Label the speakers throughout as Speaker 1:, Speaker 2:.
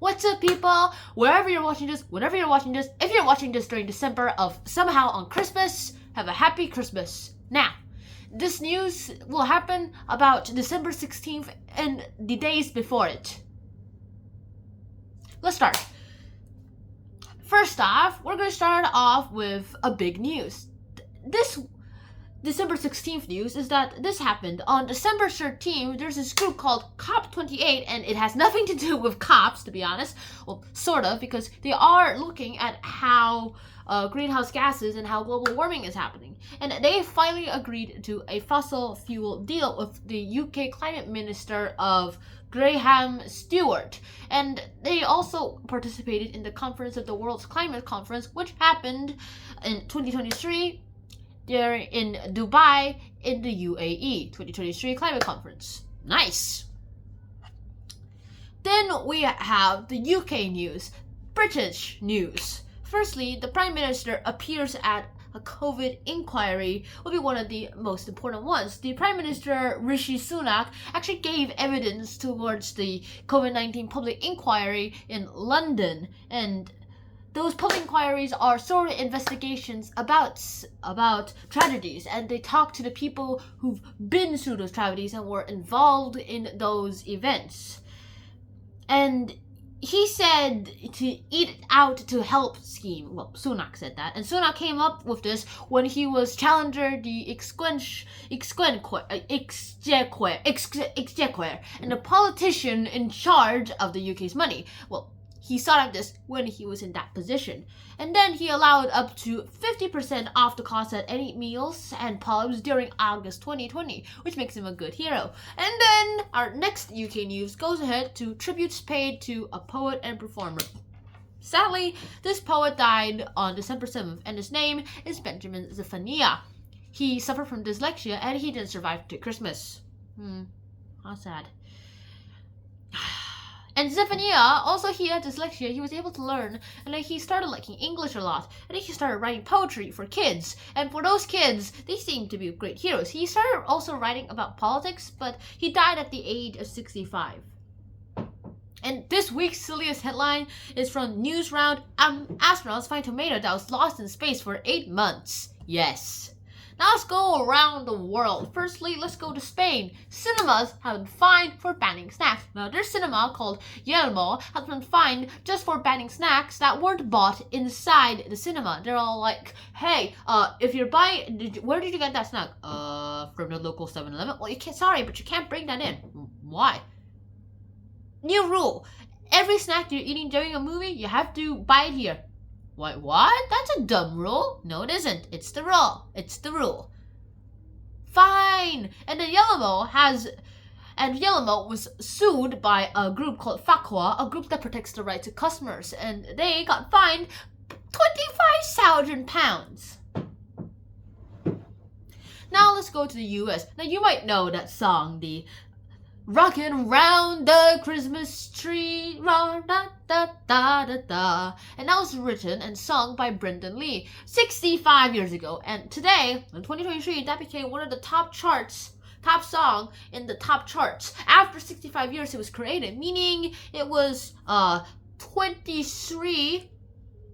Speaker 1: What's up, people? Wherever you're watching this, whenever you're watching this, if you're watching this during December of somehow on Christmas, have a happy Christmas. Now, this news will happen about December 16th and the days before it. Let's start. First off, we're going to start off with a big news. This December 16th news is that this happened on December 13th. There's this group called COP28, and it has nothing to do with cops, to be honest. Well, sort of, because they are looking at how greenhouse gases and how global warming is happening. And they finally agreed to a fossil fuel deal with the UK climate minister of Graham Stewart. And they also participated in the conference of the World's Climate Conference, which happened in 2023 there in Dubai in the UAE 2023 Climate Conference. Nice. Then we have the UK news, British news. Firstly, the Prime Minister appears at a COVID inquiry will be one of the most important ones. The Prime Minister, Rishi Sunak, actually gave evidence towards the COVID-19 public inquiry in London, and those public inquiries are sort of investigations about tragedies, and they talk to the people who've been through those tragedies and were involved in those events. And he said to eat it out to help scheme. Well, Sunak said that. And Sunak came up with this when he was challenger the Exchequer and the politician in charge of the UK's money. Well, he thought of this when he was in that position. And then he allowed up to 50% off the cost at any meals and pubs during August 2020, which makes him a good hero. And then our next UK news goes ahead to tributes paid to a poet and performer. Sadly, this poet died on December 7th, and his name is Benjamin Zephaniah. He suffered from dyslexia, and he didn't survive to Christmas. How sad. And Zephaniah, also he had dyslexia, he was able to learn, and then he started liking English a lot, and then he started writing poetry for kids, and for those kids, they seemed to be great heroes. He started also writing about politics, but he died at the age of 65. And this week's silliest headline is from Newsround, astronauts find tomato that was lost in space for 8 months. Yes. Now let's go around the world. Firstly, let's go to Spain. Cinemas have been fined for banning snacks. Now, their cinema called Yelmo has been fined just for banning snacks that weren't bought inside the cinema. They're all like, hey, if you're buying, where did you get that snack? From the local 7-Eleven. Well, you can't, sorry, but you can't bring that in. Why? New rule. Every snack you're eating during a movie, you have to buy it here. What? That's a dumb rule. No, it isn't. It's the rule. It's the rule. Fine. And then Yellomo was sued by a group called FACWA, a group that protects the rights of customers, and they got fined £25,000. Now let's go to the US. Now you might know that song, the rockin' round the Christmas tree, da da da da da. And that was written and sung by Brendan Lee 65 years ago. And today, in 2023, that became one of the top song in the top charts. After 65 years, it was created, meaning it was 23.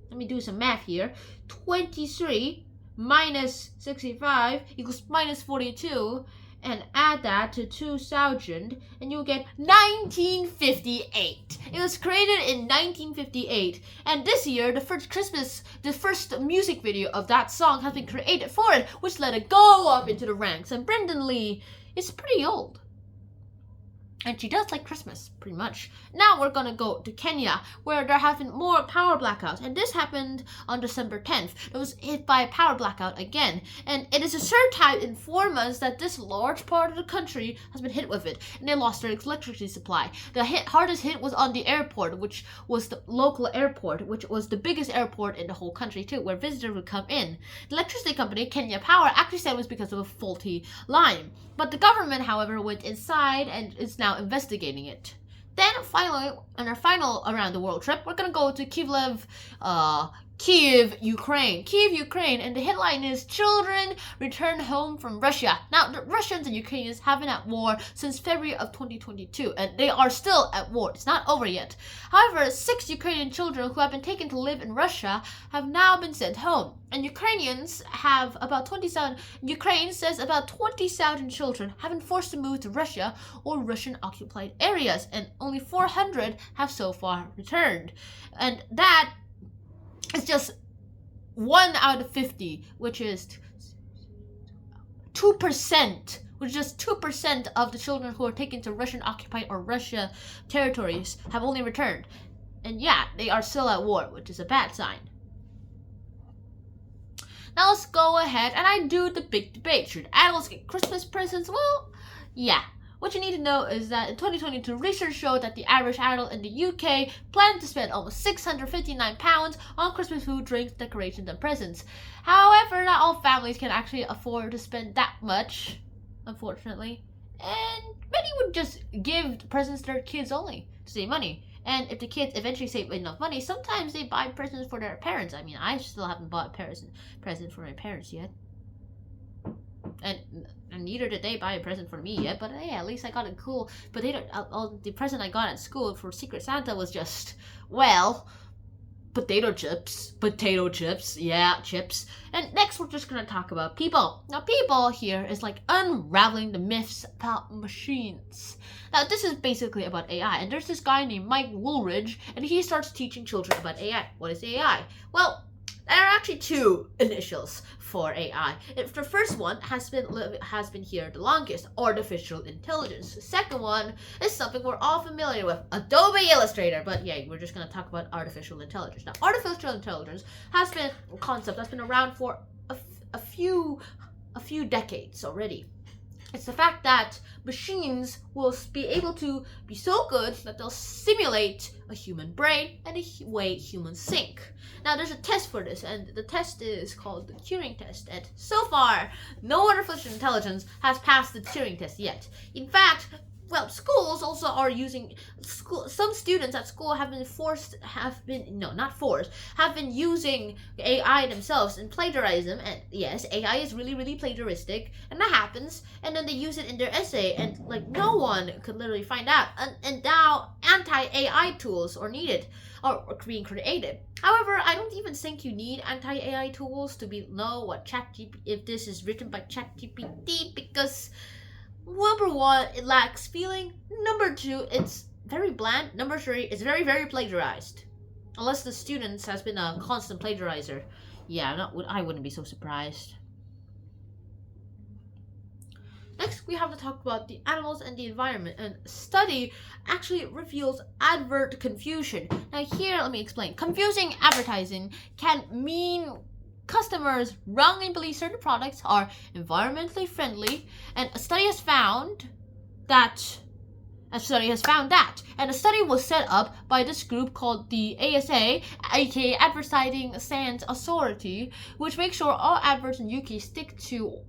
Speaker 1: Let me do some math here. 23 minus 65 equals minus 42. And add that to 2000, and you'll get 1958. It was created in 1958, and this year, the first music video of that song has been created for it, which let it go up into the ranks. And Brendan Lee is pretty old, and she does like Christmas, pretty much. Now we're gonna go to Kenya, where there have been more power blackouts. And this happened on December 10th. It was hit by a power blackout again. And it is a third time in 4 months that this large part of the country has been hit with it. And they lost their electricity supply. The hardest hit was on the airport, which was the local airport, which was the biggest airport in the whole country too, where visitors would come in. The electricity company, Kenya Power, actually said it was because of a faulty line. But the government, however, went inside and is now investigating it. Then finally, on our final around the world trip, we're gonna go to Kyiv, Kiev, Ukraine. Kiev, Ukraine, and the headline is Children Return Home from Russia. Now, the Russians and Ukrainians have been at war since February of 2022, and they are still at war. It's not over yet. However, 6 Ukrainian children who have been taken to live in Russia have now been sent home. And Ukrainians have about 20,000, Ukraine says about 20,000 children have been forced to move to Russia or Russian-occupied areas, and only 400 have so far returned. And that it's just 1 out of 50, which is 2%, which is just 2% of the children who are taken to Russian-occupied or Russia territories have only returned. And yeah, they are still at war, which is a bad sign. Now let's go ahead and I do the big debate. Should adults get Christmas presents? Well, yeah. What you need to know is that in 2022, research showed that the average adult in the UK planned to spend almost £659 on Christmas food, drinks, decorations, and presents. However, not all families can actually afford to spend that much, unfortunately. And many would just give presents to their kids only to save money. And if the kids eventually save enough money, sometimes they buy presents for their parents. I mean, I still haven't bought a present for my parents yet. And neither did they buy a present for me yet, but hey, at least I got a cool potato. The present I got at school for Secret Santa was just, well, potato chips, yeah, chips. And next we're just gonna talk about people. Now, people here is like unraveling the myths about machines. Now, this is basically about AI, and there's this guy named Mike Woolridge, and he starts teaching children about AI. What is AI? Well, there are actually 2 initials for AI. If the first one has been here the longest, artificial intelligence. The second one is something we're all familiar with, Adobe Illustrator. But yeah, we're just gonna talk about artificial intelligence. Now, artificial intelligence has been a concept that's been around for a few decades already. It's the fact that machines will be able to be so good that they'll simulate a human brain and the way humans think. Now, there's a test for this, and the test is called the Turing test. And so far, no artificial intelligence has passed the Turing test yet. In fact, well, schools also are using some students at school have been using AI themselves and plagiarism. And yes, AI is really plagiaristic, and that happens. And then they use it in their essay, and like no one could literally find out. And now anti-AI tools are needed or being created. However, I don't even think you need anti-AI tools to know what if this is written by ChatGPT, because number 1, it lacks feeling. Number 2, it's very bland. Number 3, it's very plagiarized. Unless the student has been a constant plagiarizer. Yeah, I wouldn't be so surprised. Next, we have to talk about the animals and the environment. And study actually reveals advert confusion. Now here, let me explain. Confusing advertising can mean customers wrongly believe certain products are environmentally friendly, and a study has found that. And a study was set up by this group called the ASA, aka Advertising Standards Authority, which makes sure all adverts in UK stick to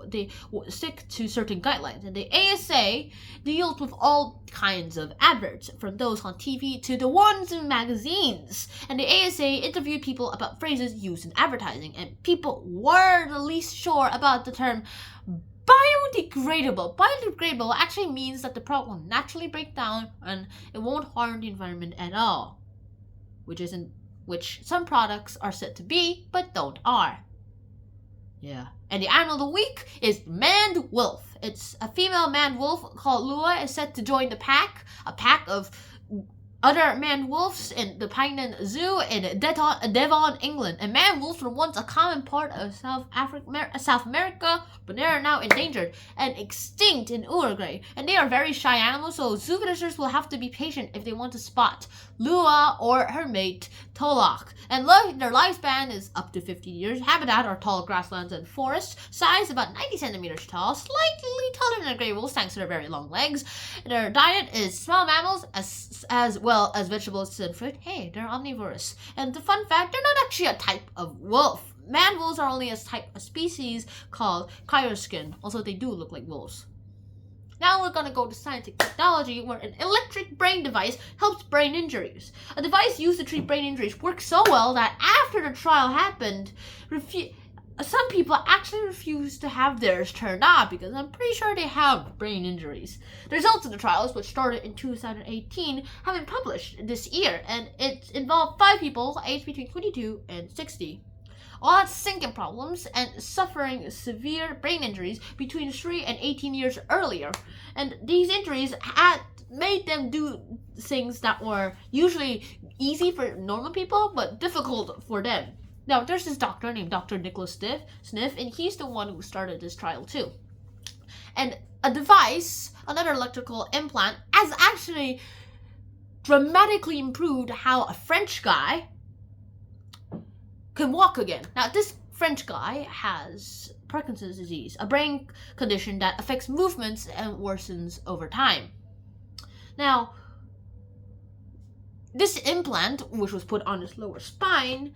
Speaker 1: certain guidelines. And the ASA deals with all kinds of adverts, from those on TV to the ones in magazines. And the ASA interviewed people about phrases used in advertising, and people were the least sure about the term biodegradable. Biodegradable actually means that the product will naturally break down and it won't harm the environment at all, which some products are said to be, but don't are. Yeah. And the animal of the week is maned wolf. It's a female maned wolf called Lua is set to join the pack, a pack of other maned wolves in the Pineland Zoo in Devon, England. And maned wolves were once a common part of South America, but they are now endangered and extinct in Uruguay. And they are very shy animals, so zoo visitors will have to be patient if they want to spot Lua or her mate Tolok. And their lifespan is up to 50 years. Habitat are tall grasslands and forests, size about 90 centimeters tall, slightly taller than gray wolves thanks to their very long legs. Their diet is small mammals as well as vegetables and fruit. Hey, they're omnivorous. And the fun fact, they're not actually a type of wolf. Man wolves are only a species called Kyroskin. Also, they do look like wolves. Now we're gonna go to scientific technology, where an electric brain device helps brain injuries. A device used to treat brain injuries worked so well that after the trial happened, some people actually refused to have theirs turned on because I'm pretty sure they have brain injuries. The results of the trials, which started in 2018, have been published this year, and it involved 5 people aged between 22 and 60. All had thinking problems and suffering severe brain injuries between 3 and 18 years earlier. And these injuries had made them do things that were usually easy for normal people, but difficult for them. Now, there's this doctor named Dr. Nicholas Sniff, and he's the one who started this trial too. And a device, another electrical implant, has actually dramatically improved how a French guy can walk again. Now, this French guy has Parkinson's disease, a brain condition that affects movements and worsens over time. Now, this implant, which was put on his lower spine,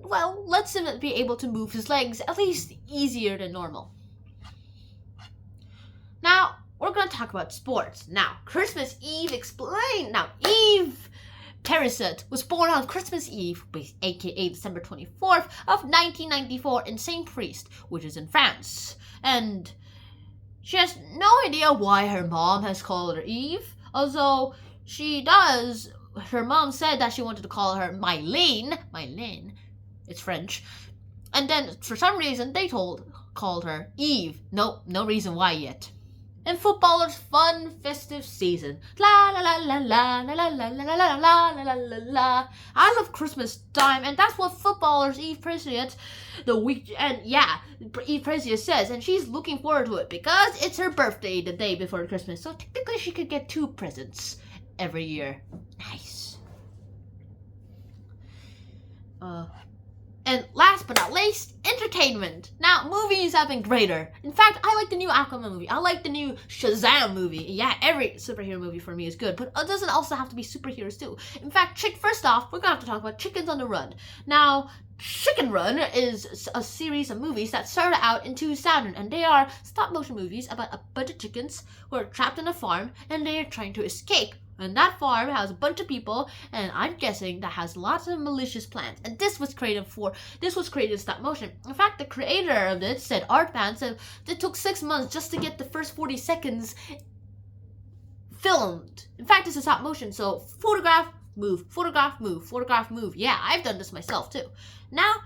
Speaker 1: well, lets him be able to move his legs at least easier than normal. Now, we're going to talk about sports. Now, Christmas Eve explained. Now, Eve Perisset was born on Christmas Eve, aka December 24th of 1994 in Saint-Priest, which is in France. And she has no idea why her mom has called her Eve, although she does. Her mom said that she wanted to call her Mylène. It's French. And then, for some reason, they called her Eve. No reason why yet. And footballers' fun, festive season. La la la la la la la la la la la la la la. I love Christmas time, and that's what footballers Eve Preziot Eve Preziot says, and she's looking forward to it because it's her birthday the day before Christmas. So technically, she could get 2 presents every year. Nice. And last but not least, entertainment. Now, movies have been greater. In fact, I like the new Aquaman movie. I like the new Shazam movie. Yeah, every superhero movie for me is good, but it doesn't also have to be superheroes too. In fact, first off, we're gonna have to talk about Chickens on the Run. Now, Chicken Run is a series of movies that started out in 2000, and they are stop-motion movies about a bunch of chickens who are trapped on a farm, and they are trying to escape. And that farm has a bunch of people, and I'm guessing that has lots of malicious plans. And this was created in stop motion. In fact, the creator of this said, Artman said, it took 6 months just to get the first 40 seconds filmed. In fact, it's a stop motion, so photograph, move, photograph, move, photograph, move. Yeah, I've done this myself too. Now,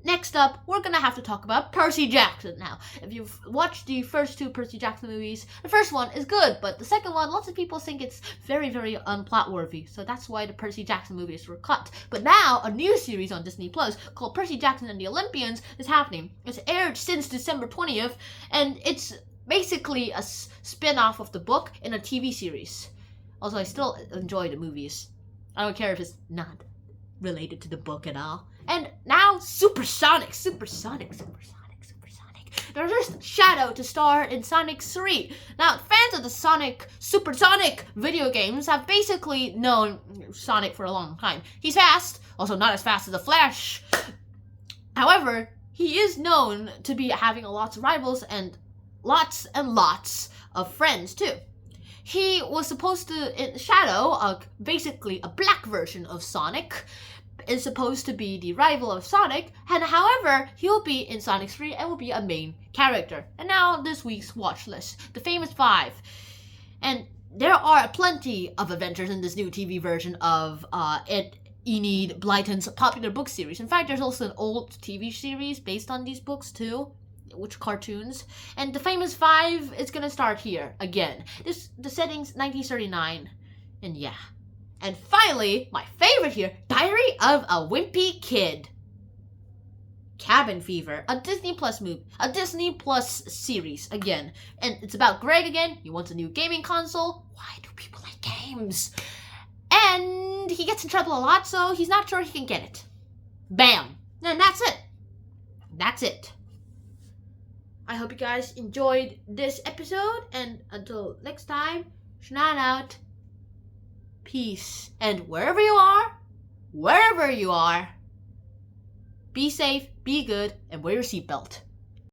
Speaker 1: next up, we're gonna have to talk about Percy Jackson. Now, if you've watched the first 2 Percy Jackson movies, the first one is good, but the second one, lots of people think it's very, very unplot-worthy. So that's why the Percy Jackson movies were cut. But now, a new series on Disney Plus called Percy Jackson and the Olympians is happening. It's aired since December 20th, and it's basically a spin-off of the book in a TV series. Also, I still enjoy the movies. I don't care if it's not related to the book at all. And now, Supersonic. There's just Shadow to star in Sonic 3. Now, fans of the Supersonic video games have basically known Sonic for a long time. He's fast, also not as fast as the Flash. However, he is known to be having lots of rivals and lots of friends too. He was supposed to, in Shadow, basically a black version of Sonic, is supposed to be the rival of Sonic, and however, he'll be in Sonic 3 and will be a main character. And now, this week's watch list, the famous 5. And there are plenty of adventures in this new TV version of Enid Blyton's popular book series. In fact, there's also an old TV series based on these books too, which cartoons. And the famous 5 is gonna start here again. The setting's 1939, and yeah. And finally, my favorite here, Diary of a Wimpy Kid. Cabin Fever, a Disney Plus movie, a Disney Plus series again. And it's about Greg again. He wants a new gaming console. Why do people like games? And he gets in trouble a lot, so he's not sure he can get it. Bam. And that's it. That's it. I hope you guys enjoyed this episode, and until next time, schnatt out. Peace. And wherever you are, be safe, be good, and wear your seatbelt.